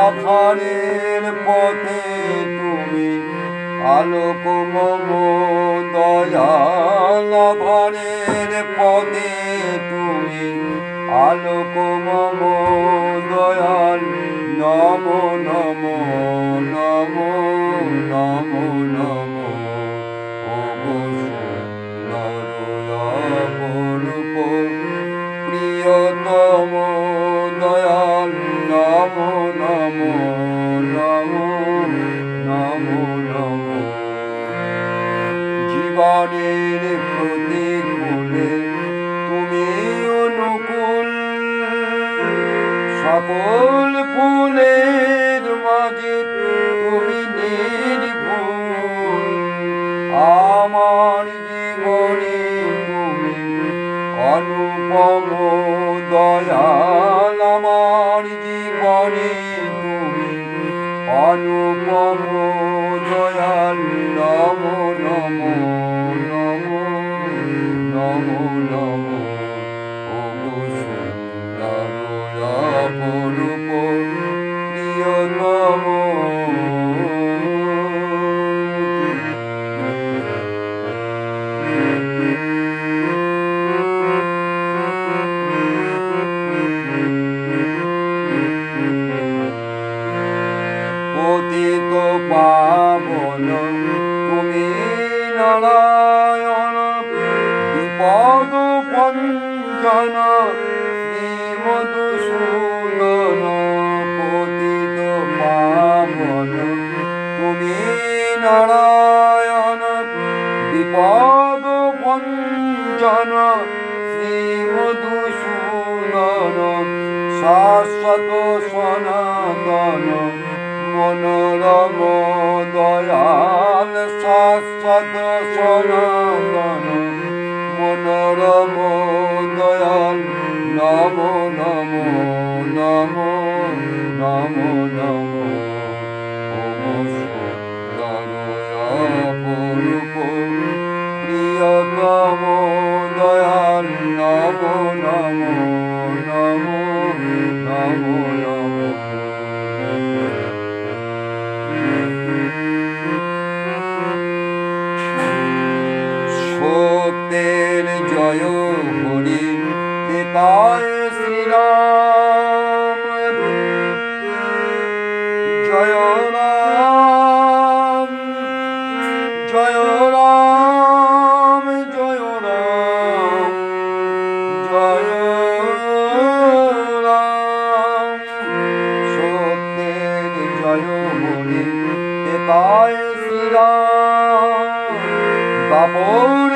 আধারের পথে তুমি আলোক মম দয়াল আধারের পথে তুমি আলোক মম দয়াল নমো নমো নমো নমো নমো অপরূপ প্রিয়তম দয়াল নমো নমো নমো নমো নমো জীবনের প্রতিকূলে তুমি অনুকূল সকল ফুলের মাঝে তুমি নির্ভুল আমার জীবনে তুমি অনুপম দয়াল আমার জীবনে তুমি অনুপম দয়াল নমো নমো নমো নমো নমো অপরূপ প্রিয়তম পতিত পাবন তুমি নারায়ণ বিপদ পঞ্জন মধুসূদন পতিত পাবন তুমি নারায়ণ বিপদ পঞ্জন শ্রী মধুসূদন শাশ্বত সনাতন মনোরম দয়াল শাশ্বত সনাতন মনোরম দয়াল নমো নমো নমো নমো নমো অপরূপ প্রিয়তম দয়াল নমো নমো নমো নমো নমো সত্যের জয় হরি নিতায় শ্রীরাম জয় রাম জয় রাম জয় রাম জয় রাম সত্যের জয় হরি নিতায় শ্রীরাম বাবর